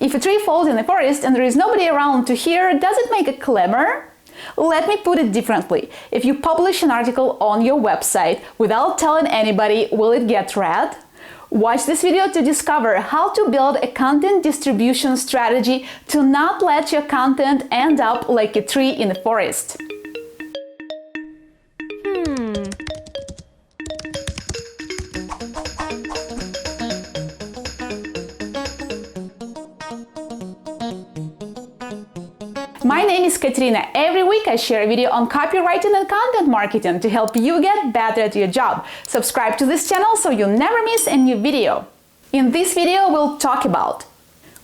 If a tree falls in the forest and there is nobody around to hear, does it make a clamor? Let me put it differently. If you publish an article on your website without telling anybody, will it get read? Watch this video to discover how to build a content distribution strategy to not let your content end up like a tree in the forest. My name is Katerina. Every week I share a video on copywriting and content marketing to help you get better at your job. Subscribe to this channel so you never miss a new video. In this video we'll talk about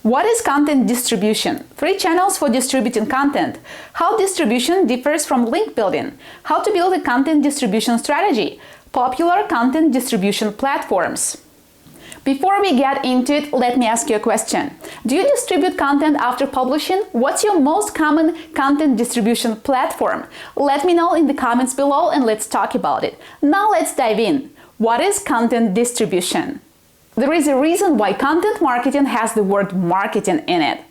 what is content distribution, 3 channels for distributing content, how distribution differs from link building, how to build a content distribution strategy, popular content distribution platforms. Before we get into it, let me ask you a question. Do you distribute content after publishing? What's your most common content distribution platform? Let me know in the comments below and let's talk about it. Now let's dive in. What is content distribution? There is a reason why content marketing has the word marketing in it.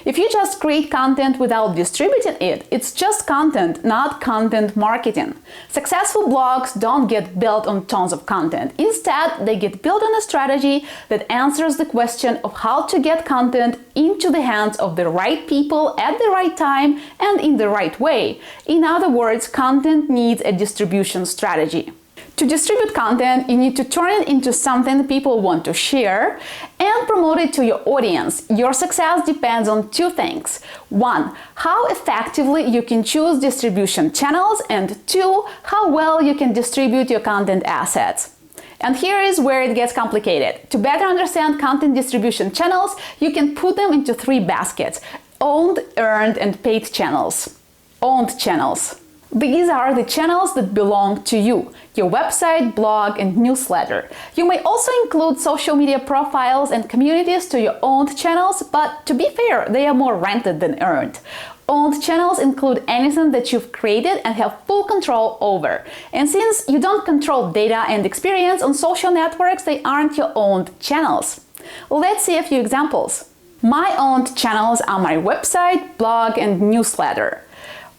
If you just create content without distributing it, it's just content, not content marketing. Successful blogs don't get built on tons of content. Instead, they get built on a strategy that answers the question of how to get content into the hands of the right people at the right time and in the right way. In other words, content needs a distribution strategy. To distribute content, you need to turn it into something people want to share and promote it to your audience. Your success depends on 2 things. 1, how effectively you can choose distribution channels, and 2, how well you can distribute your content assets. And here is where it gets complicated. To better understand content distribution channels, you can put them into 3 baskets: owned, earned, and paid channels. Owned channels. These are the channels that belong to you, your website, blog, and newsletter. You may also include social media profiles and communities to your owned channels, but to be fair, they are more rented than earned. Owned channels include anything that you've created and have full control over. And since you don't control data and experience on social networks, they aren't your owned channels. Let's see a few examples. My owned channels are my website, blog, and newsletter.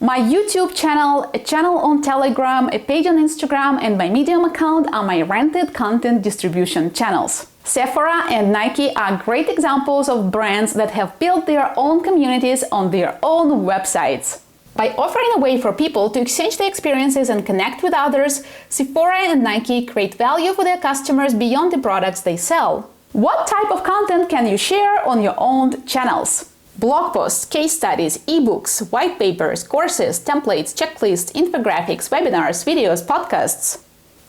My YouTube channel, a channel on Telegram, a page on Instagram, and my Medium account are my rented content distribution channels. Sephora and Nike are great examples of brands that have built their own communities on their own websites. By offering a way for people to exchange their experiences and connect with others, Sephora and Nike create value for their customers beyond the products they sell. What type of content can you share on your owned channels? Blog posts, case studies, ebooks, white papers, courses, templates, checklists, infographics, webinars, videos, podcasts.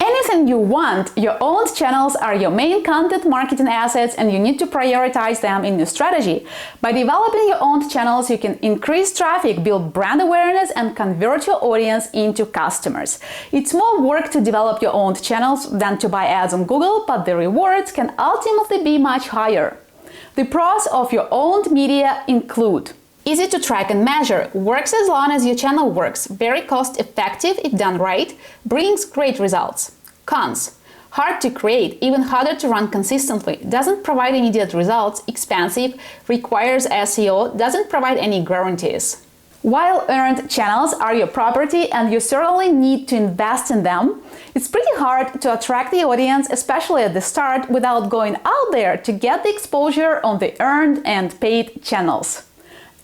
Anything you want, your owned channels are your main content marketing assets and you need to prioritize them in your strategy. By developing your owned channels, you can increase traffic, build brand awareness, and convert your audience into customers. It's more work to develop your owned channels than to buy ads on Google, but the rewards can ultimately be much higher. The pros of your owned media include: easy to track and measure, works as long as your channel works, very cost effective if done right, brings great results. Cons: hard to create, even harder to run consistently, doesn't provide immediate results, expensive, requires SEO, doesn't provide any guarantees. While earned channels are your property and you certainly need to invest in them, it's pretty hard to attract the audience, especially at the start, without going out there to get the exposure on the earned and paid channels.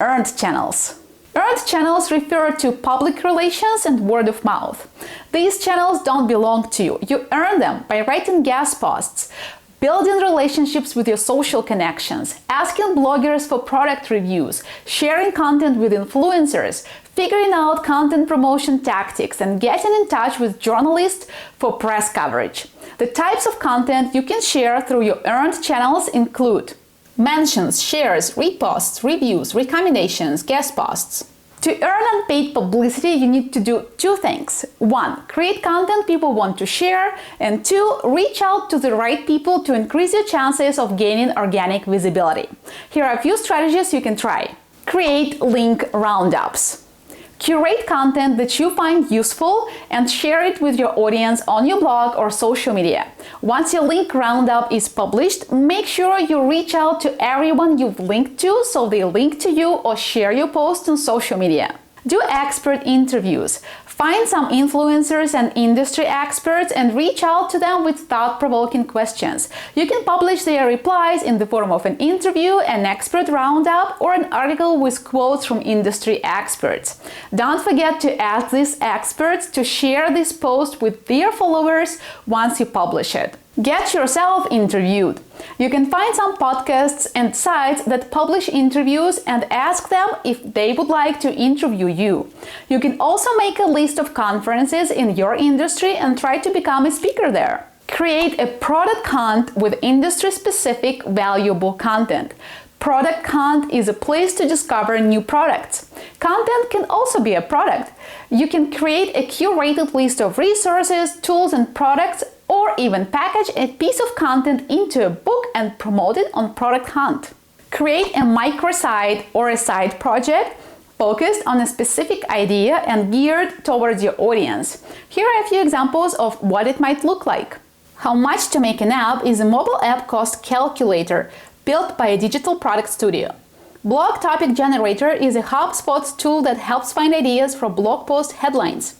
Earned channels. Earned channels refer to public relations and word of mouth. These channels don't belong to you. You earn them by writing guest posts, building relationships with your social connections, asking bloggers for product reviews, sharing content with influencers, figuring out content promotion tactics, and getting in touch with journalists for press coverage. The types of content you can share through your earned channels include mentions, shares, reposts, reviews, recommendations, guest posts. To earn unpaid publicity, you need to do 2 things. 1, create content people want to share, and 2, reach out to the right people to increase your chances of gaining organic visibility. Here are a few strategies you can try. Create link roundups. Curate content that you find useful and share it with your audience on your blog or social media. Once your link roundup is published, make sure you reach out to everyone you've linked to so they link to you or share your post on social media. Do expert interviews. Find some influencers and industry experts and reach out to them with thought-provoking questions. You can publish their replies in the form of an interview, an expert roundup, or an article with quotes from industry experts. Don't forget to ask these experts to share this post with their followers once you publish it. Get yourself interviewed. You can find some podcasts and sites that publish interviews and ask them if they would like to interview you. You can also make a list of conferences in your industry and try to become a speaker there. Create a product hunt with industry-specific valuable content. Product hunt is a place to discover new products. Content can also be a product. You can create a curated list of resources, tools, and products, or even package a piece of content into a book and promote it on Product Hunt. Create a microsite or a side project focused on a specific idea and geared towards your audience. Here are a few examples of what it might look like. How Much to Make an App is a mobile app cost calculator built by a digital product studio. Blog Topic Generator is a HubSpot tool that helps find ideas for blog post headlines.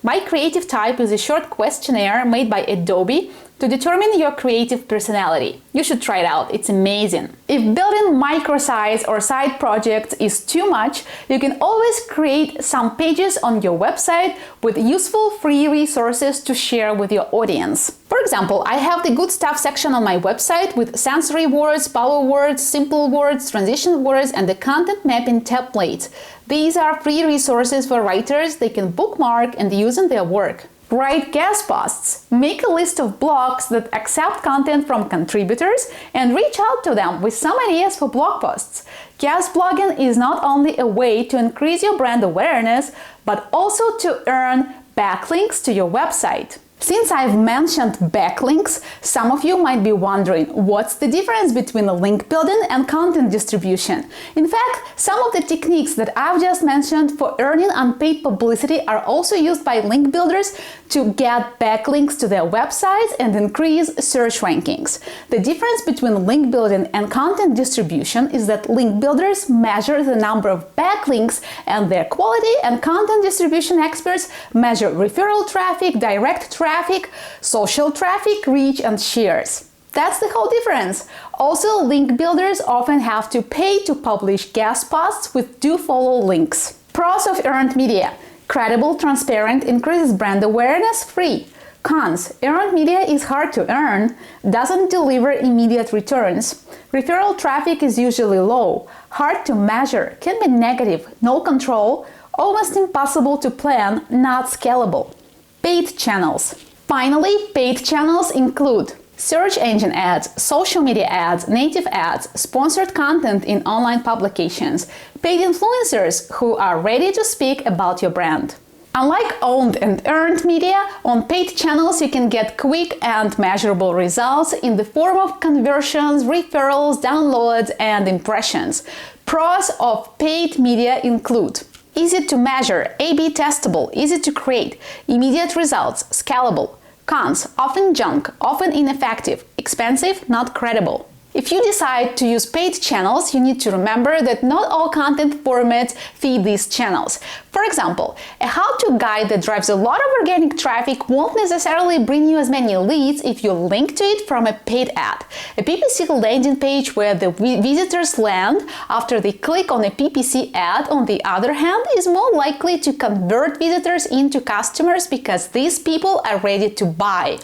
My Creative Type is a short questionnaire made by Adobe to determine your creative personality. You should try it out, it's amazing. If building microsites or side projects is too much, you can always create some pages on your website with useful free resources to share with your audience. For example, I have the good stuff section on my website with sensory words, power words, simple words, transition words, and the content mapping templates. These are free resources for writers they can bookmark and use in their work. Write guest posts. Make a list of blogs that accept content from contributors and reach out to them with some ideas for blog posts. Guest blogging is not only a way to increase your brand awareness, but also to earn backlinks to your website. Since I've mentioned backlinks, some of you might be wondering what's the difference between link building and content distribution. In fact, some of the techniques that I've just mentioned for earning unpaid publicity are also used by link builders to get backlinks to their websites and increase search rankings. The difference between link building and content distribution is that link builders measure the number of backlinks and their quality, and content distribution experts measure referral traffic, direct traffic, social traffic, reach, and shares. That's the whole difference. Also, link builders often have to pay to publish guest posts with do-follow links. Pros of earned media. Credible, transparent, increases brand awareness, free. Cons. Earned media is hard to earn, doesn't deliver immediate returns. Referral traffic is usually low, hard to measure, can be negative, no control, almost impossible to plan, not scalable. Paid channels. Finally, paid channels include search engine ads, social media ads, native ads, sponsored content in online publications, paid influencers who are ready to speak about your brand. Unlike owned and earned media, on paid channels you can get quick and measurable results in the form of conversions, referrals, downloads, and impressions. Pros of paid media include easy to measure, A/B testable, easy to create, immediate results, scalable. Cons, often junk, often ineffective, expensive, not credible. If you decide to use paid channels, you need to remember that not all content formats feed these channels. For example, a how-to guide that drives a lot of organic traffic won't necessarily bring you as many leads if you link to it from a paid ad. A PPC landing page where the visitors land after they click on a PPC ad, on the other hand, is more likely to convert visitors into customers because these people are ready to buy.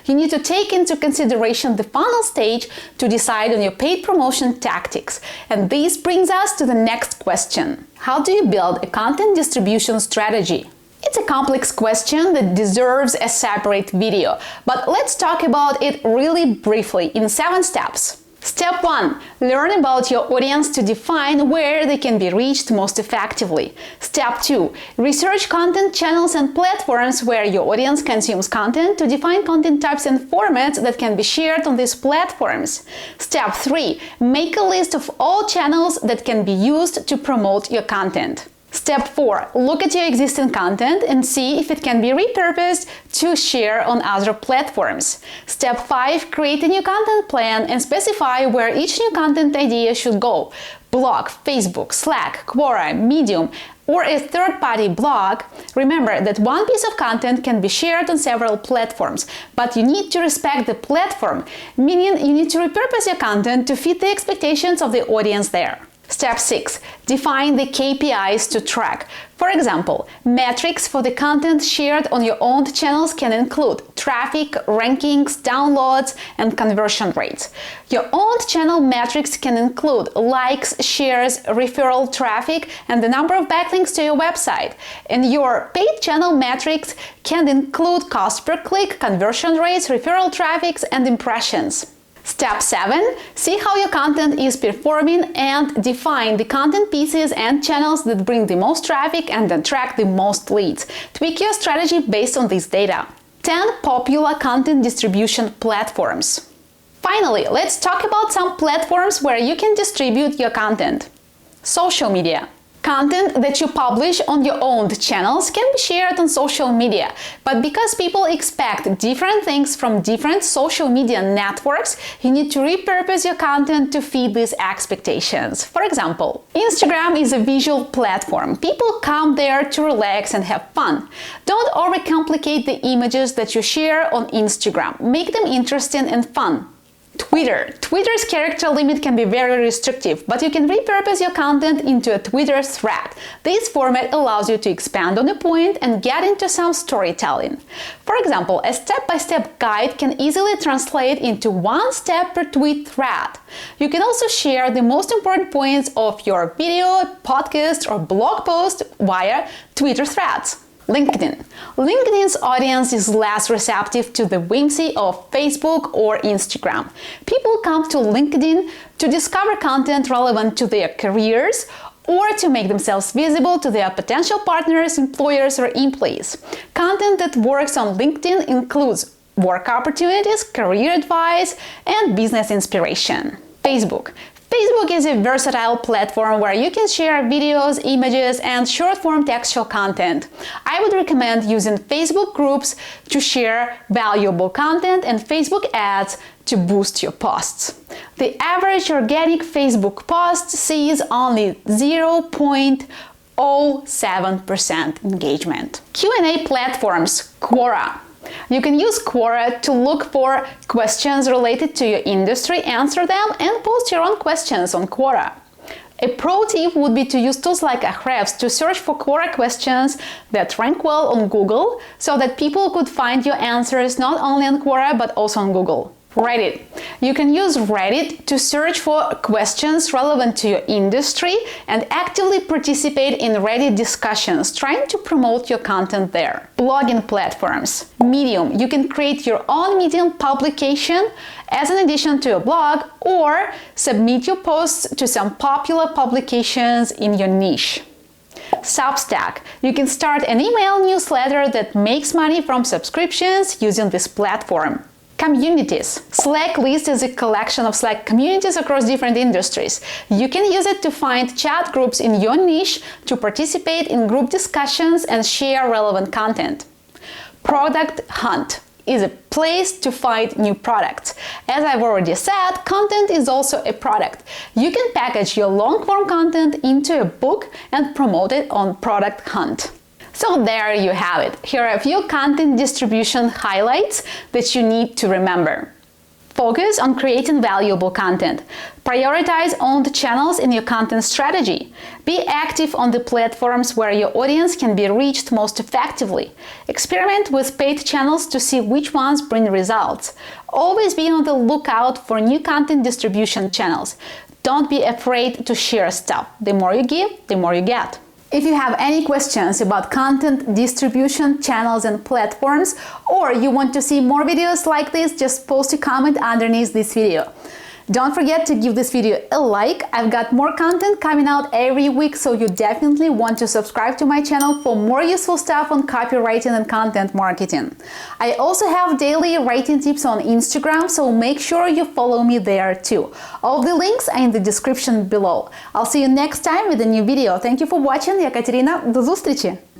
You need to take into consideration the funnel stage to decide on your paid promotion tactics. And this brings us to the next question. How do you build a content distribution strategy? It's a complex question that deserves a separate video, but let's talk about it really briefly in 7 steps. Step 1. Learn about your audience to define where they can be reached most effectively. Step 2. Research content channels and platforms where your audience consumes content to define content types and formats that can be shared on these platforms. Step 3. Make a list of all channels that can be used to promote your content. Step 4. Look at your existing content and see if it can be repurposed to share on other platforms. Step 5. Create a new content plan and specify where each new content idea should go. Blog, Facebook, Slack, Quora, Medium, or a third-party blog. Remember that one piece of content can be shared on several platforms, but you need to respect the platform, meaning you need to repurpose your content to fit the expectations of the audience there. Step 6. Define the KPIs to track. For example, metrics for the content shared on your own channels can include traffic, rankings, downloads, and conversion rates. Your own channel metrics can include likes, shares, referral traffic, and the number of backlinks to your website. And your paid channel metrics can include cost per click, conversion rates, referral traffic, and impressions. Step 7. See how your content is performing and define the content pieces and channels that bring the most traffic and attract the most leads. Tweak your strategy based on this data. 10 popular content distribution platforms. Finally, let's talk about some platforms where you can distribute your content. Social media. Content that you publish on your own channels can be shared on social media, but because people expect different things from different social media networks, you need to repurpose your content to feed these expectations. For example, Instagram is a visual platform. People come there to relax and have fun. Don't overcomplicate the images that you share on Instagram. Make them interesting and fun. Twitter's character limit can be very restrictive, but you can repurpose your content into a Twitter thread. This format allows you to expand on a point and get into some storytelling. For example, a step-by-step guide can easily translate into one step per tweet thread. You can also share the most important points of your video, podcast, or blog post via Twitter threads. LinkedIn. LinkedIn's audience is less receptive to the whimsy of Facebook or Instagram. People come to LinkedIn to discover content relevant to their careers or to make themselves visible to their potential partners, employers, or employees. Content that works on LinkedIn includes work opportunities, career advice, and business inspiration. Facebook. Facebook is a versatile platform where you can share videos, images, and short-form textual content. I would recommend using Facebook groups to share valuable content and Facebook ads to boost your posts. The average organic Facebook post sees only 0.07% engagement. Q&A platforms, Quora. You can use Quora to look for questions related to your industry, answer them, and post your own questions on Quora. A pro tip would be to use tools like Ahrefs to search for Quora questions that rank well on Google so that people could find your answers not only on Quora but also on Google. Reddit. You can use Reddit to search for questions relevant to your industry and actively participate in Reddit discussions, trying to promote your content there. Blogging platforms. Medium. You can create your own Medium publication as an addition to your blog or submit your posts to some popular publications in your niche. Substack. You can start an email newsletter that makes money from subscriptions using this platform. Communities. Slack list is a collection of Slack communities across different industries. You can use it to find chat groups in your niche, to participate in group discussions and share relevant content. Product Hunt is a place to find new products. As I've already said, content is also a product. You can package your long-form content into a book and promote it on Product Hunt. So there you have it. Here are a few content distribution highlights that you need to remember. Focus on creating valuable content. Prioritize owned channels in your content strategy. Be active on the platforms where your audience can be reached most effectively. Experiment with paid channels to see which ones bring results. Always be on the lookout for new content distribution channels. Don't be afraid to share stuff. The more you give, the more you get. If you have any questions about content distribution channels and platforms, or you want to see more videos like this, just post a comment underneath this video. Don't forget to give this video a like. I've got more content coming out every week, so you definitely want to subscribe to my channel for more useful stuff on copywriting and content marketing. I also have daily writing tips on Instagram, so make sure you follow me there too. All the links are in the description below. I'll see you next time with a new video. Thank you for watching. Я Катерина. До зустрічі!